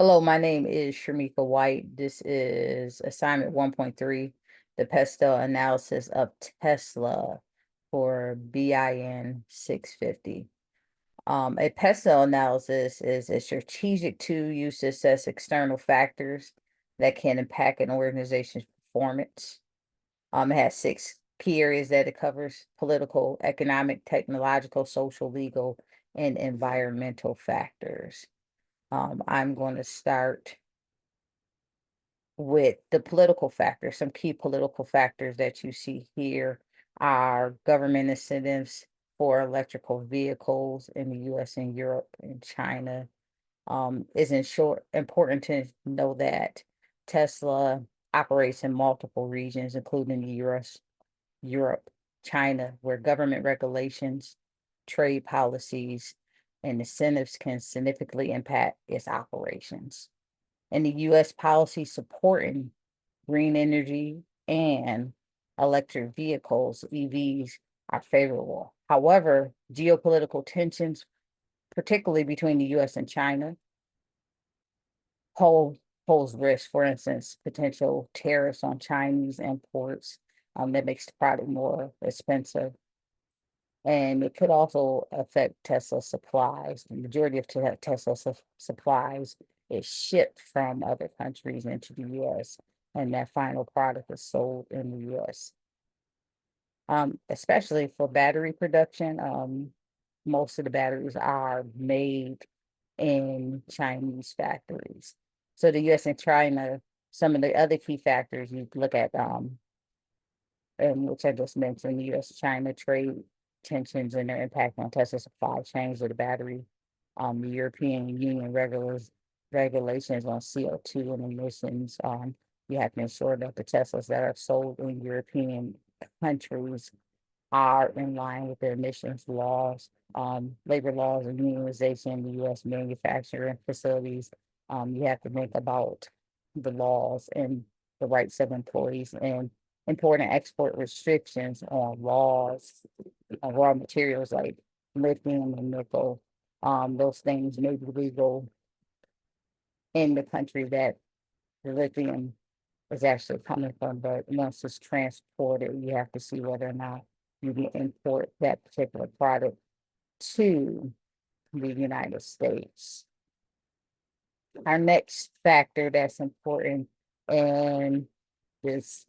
Hello, my name is Shamika White. This is assignment 1.3, the PESTel analysis of Tesla for BIN 650. A PESTel analysis is a strategic tool used to assess external factors that can impact an organization's performance. It has six key areas that it covers: political, economic, technological, social, legal, and environmental factors. I'm going to start with the political factors. Some key political factors that you see here are government incentives for electrical vehicles in the US and Europe and China. Is in short important to know that Tesla operates in multiple regions, including the US, Europe, China, where government regulations, trade policies, and incentives can significantly impact its operations. In the US, policy supporting green energy and electric vehicles, EVs, are favorable. However, geopolitical tensions, particularly between the US and China, pose risk. For instance, potential tariffs on Chinese imports that makes the product more expensive. And it could also affect Tesla supplies. The majority of Tesla supplies is shipped from other countries into the US, and that final product is sold in the US. Especially for battery production, most of the batteries are made in Chinese factories. So the US and China, some of the other key factors you look at, and which I just mentioned, the US-China trade tensions and their impact on Tesla supply chains of the battery, the European Union regulations on CO2 and emissions. You have to ensure that the Teslas that are sold in European countries are in line with the emissions laws, labor laws, and unionization in the US manufacturing facilities. You have to think about the laws and the rights of employees and import and export restrictions on laws on raw materials like lithium and nickel. Those things may be legal in the country that the lithium is actually coming from, but once it's transported, you have to see whether or not you can import that particular product to the United States. Our next factor that's important in this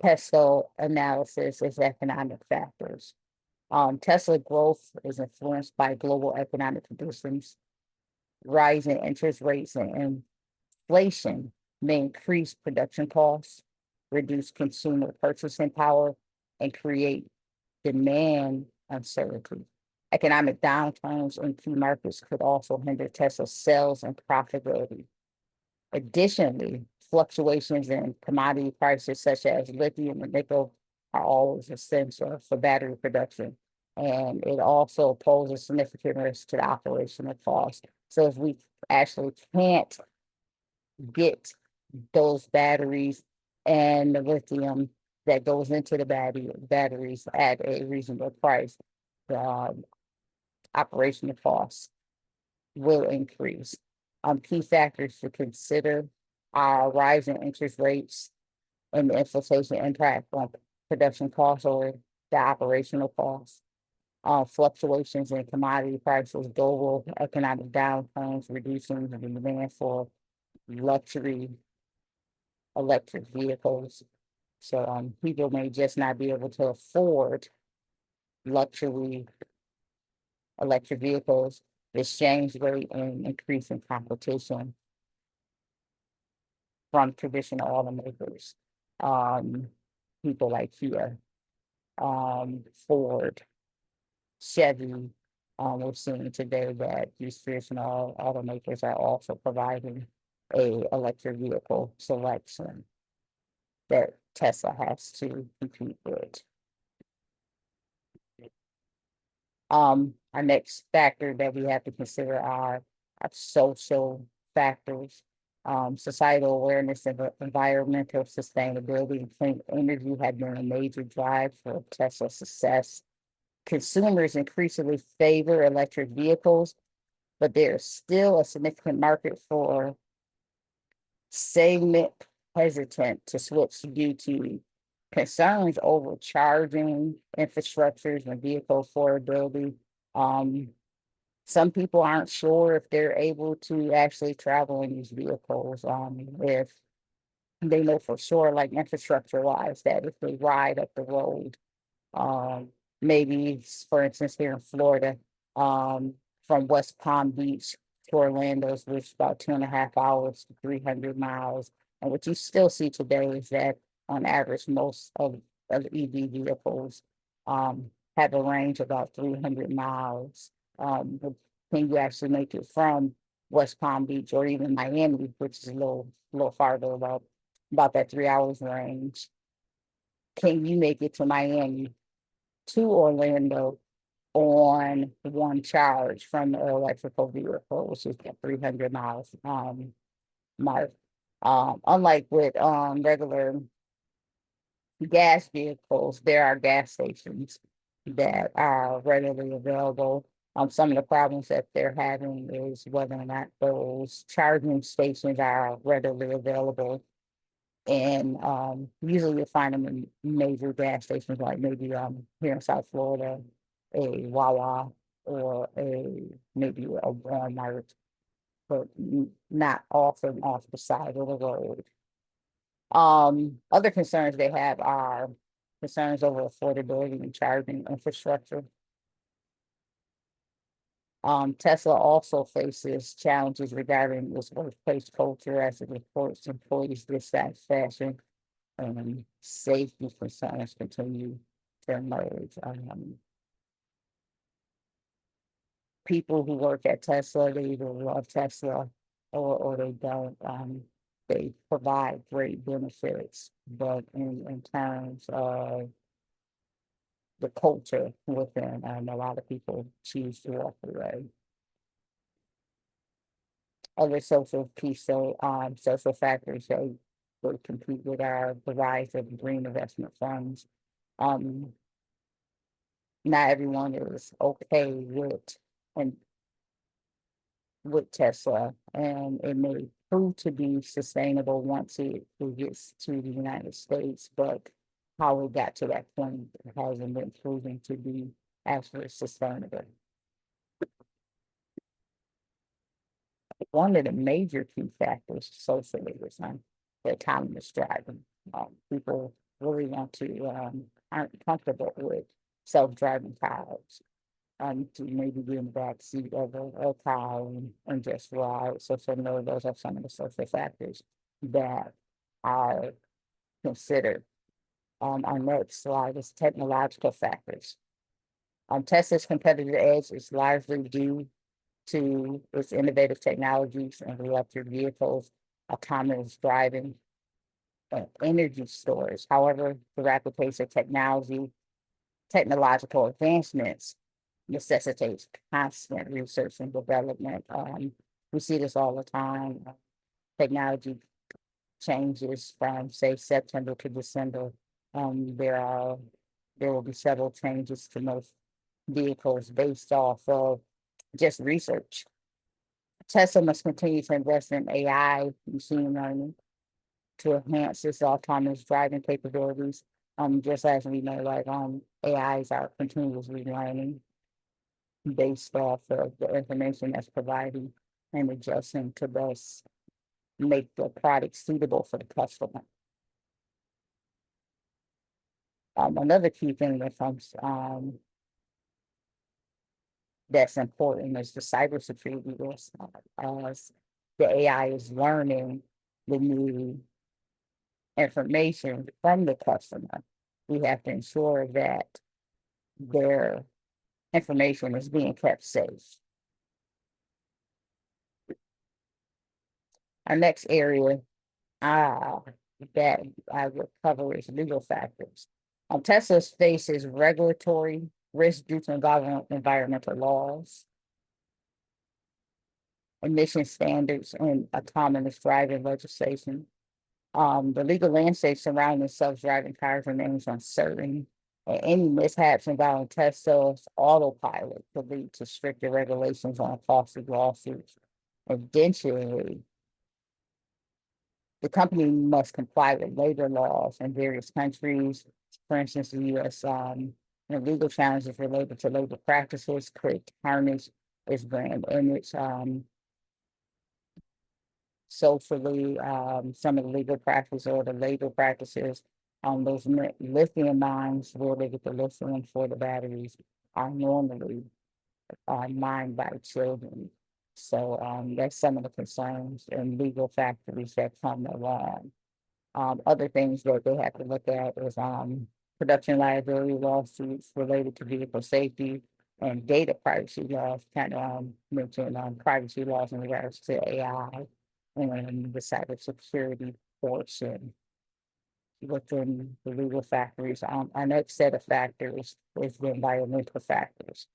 PESTel analysis is economic factors. Tesla growth is influenced by global economic conditions. Rising interest rates and inflation may increase production costs, reduce consumer purchasing power, and create demand uncertainty. Economic downturns in key markets could also hinder Tesla's sales and profitability. Additionally, fluctuations in commodity prices such as lithium and nickel are always essential for battery production. And it also poses significant risk to the operational cost. So if we actually can't get those batteries and the lithium that goes into the batteries at a reasonable price, the operational costs will increase. Key factors to consider are rising interest rates and the inflation impact on production costs or the operational costs. Fluctuations in commodity prices, global economic downturns, reducing the demand for luxury electric vehicles. So people may just not be able to afford luxury electric vehicles, the exchange rate, and increasing competition from traditional automakers. People like Kia, Ford, Chevy. We're seeing today that these traditional automakers are also providing a electric vehicle selection that Tesla has to compete with. Our next factor that we have to consider are social factors. Societal awareness of environmental sustainability and clean energy have been a major drive for Tesla's success. Consumers increasingly favor electric vehicles but there's still a significant market for segment hesitant to switch due to concerns over charging infrastructures and vehicle affordability. Some people aren't sure if they're able to actually travel in these vehicles. If they know for sure, like infrastructure wise, that if they ride up the road, um, maybe for instance here in Florida, from West Palm Beach to Orlando, which is about 2.5 hours to 300 miles. And what you still see today is that on average, most of EV vehicles have a range of about 300 miles. But can you actually make it from West Palm Beach or even Miami, which is a little farther, about that 3 hours range? Can you make it to Miami to Orlando on one charge from the electrical vehicle, which is at 300 miles mark? Unlike with regular gas vehicles, there are gas stations that are readily available. Some of the problems that they're having is whether or not those charging stations are readily available. And usually you'll find them in major gas stations, like maybe here in South Florida, a Wawa or maybe a Walmart, but not often off the side of the road. Other concerns they have are concerns over affordability and charging infrastructure. Tesla also faces challenges regarding its workplace culture as it reports employees dissatisfaction and safety concerns continue to emerge. People who work at Tesla, they either love Tesla or they don't. They provide great benefits, but in terms of the culture within, a lot of people choose to walk away. Other social factors that would compete with are the rise of green investment funds. Um, Not everyone is okay and with Tesla, and it may prove to be sustainable once it gets to the United States, but how it got to that point hasn't been proven to be actually sustainable. One of the major key factors socially is the autonomous driving. People really aren't comfortable with self-driving cars. To maybe be in the back seat of a car and just ride. So no, those are some of the social factors that are considered. Our next slide is technological factors. Tesla's competitive edge is largely due to its innovative technologies and electric vehicles, autonomous driving, and energy storage. However, the rapid pace of technological advancements necessitates constant research and development. We see this all the time. Technology changes from, say, September to December. There will be several changes to most vehicles based off of just research. Tesla must continue to invest in AI, machine learning, to enhance its autonomous driving capabilities. Just as we know, like AIs are continuously learning based off of the information that's provided and adjusting to best make the product suitable for the customer. Another key thing that's important is the cybersecurity risk. As the AI is learning the new information from the customer, we have to ensure that their information is being kept safe. Our next area that I would cover is legal factors. Tesla faces regulatory risk due to environmental laws, emission standards, and autonomous driving legislation. The legal landscape surrounding self-driving cars remains uncertain. And any mishaps involving Tesla's autopilot could lead to stricter regulations on costly lawsuits. Additionally, the company must comply with labor laws in various countries. For instance, the U.S. Legal challenges related to labor practices could tarnish its brand image. Socially, some of the legal practices or the labor practices on those lithium mines where they get the lithium for the batteries are normally mined by children. So that's some of the concerns and legal factors that come along. Other things that they have to look at is production liability lawsuits related to vehicle safety and data privacy laws. Kind of mentioned privacy laws in regards to AI and the cybersecurity portion within the legal factors. Our next set of factors is the environmental factors.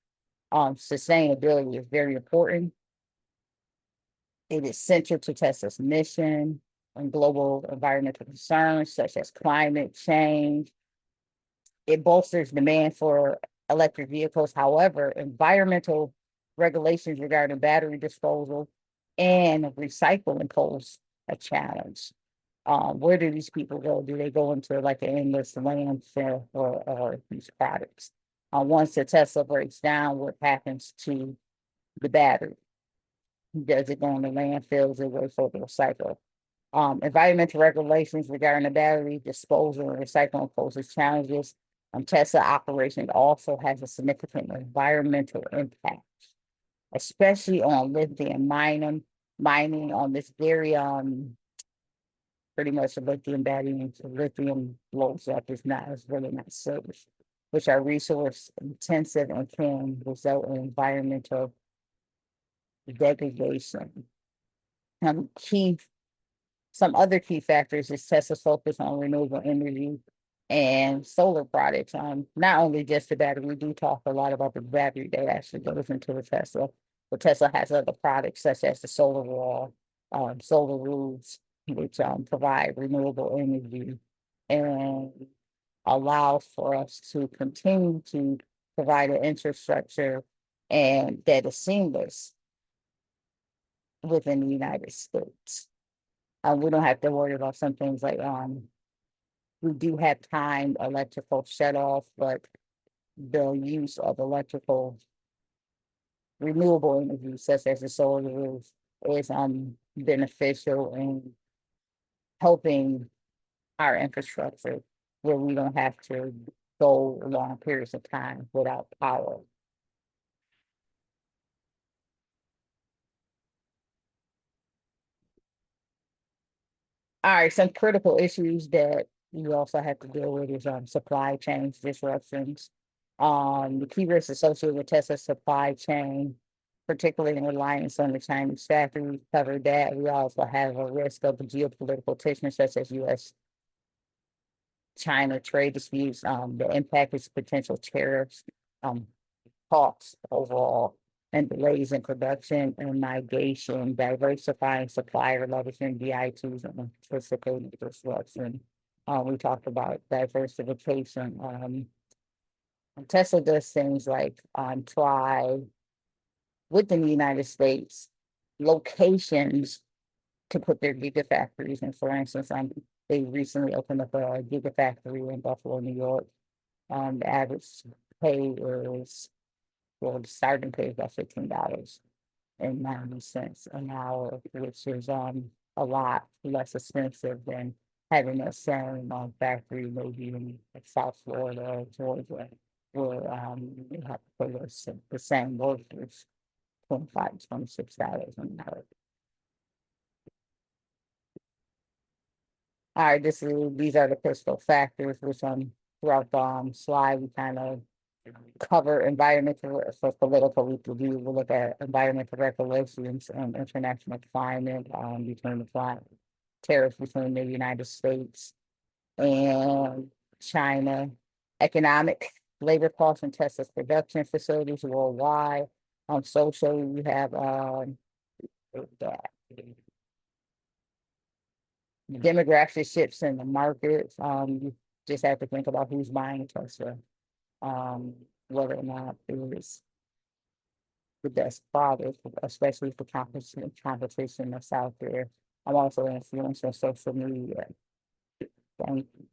Sustainability is very important. It is central to Tesla's mission and global environmental concerns such as climate change. It bolsters demand for electric vehicles. However, environmental regulations regarding battery disposal and recycling pose a challenge. Where do these people go? Do they go into like an endless landfill or these products? Once the Tesla breaks down, what happens to the battery? Does it go in the landfills or wait for the recycle? Environmental regulations regarding the battery disposal and recycling poses challenges. Tesla operation also has a significant environmental impact, especially on lithium mining on this very pretty much a lithium battery into lithium blows up is really not safe, which are resource intensive and can result in environmental degradation. Some other key factors is Tesla's focus on renewable energy and solar products. Not only just the battery, we do talk a lot about the battery that actually goes into the Tesla, but Tesla has other products such as the solar wall, solar roofs, which provide renewable energy and allows for us to continue to provide an infrastructure and that is seamless within the United States. We don't have to worry about some things like we do have timed electrical shutoff, but the use of electrical renewable energy, such as the solar roofs, is beneficial in helping our infrastructure where we don't have to go long periods of time without power. All right, some critical issues that you also have to deal with is supply chain disruptions. The key risks associated with Tesla's supply chain, particularly in reliance on the Chinese factory, we covered that. We also have a risk of geopolitical tensions such as U.S. China trade disputes. The impact is potential tariffs, costs overall, and delays in production and migration, diversifying supplier leveraging DI2s and anticipating disruption. We talked about diversification. Tesla does things like try within the United States locations to put their gigafactories in. For instance, they recently opened up a gigafactory in Buffalo, New York. The average pay is, well, the starting pay is about $15.90 an hour, which is a lot less expensive than having a same factory maybe in South Florida or Georgia, where you have to pay the same workers $25, $26 an hour. All right, these are the PESTel factors, which throughout the slide we kind of cover environmental. For political, we look at environmental regulations and international climate between the climate tariffs between the United States and China, economic labor costs and Tesla's production facilities worldwide. Social, we have demographic shifts in the market. You just have to think about who's buying Tesla. whether or not it is the best product, especially if the competition that's out there. I'm also influenced on social media. Thank you.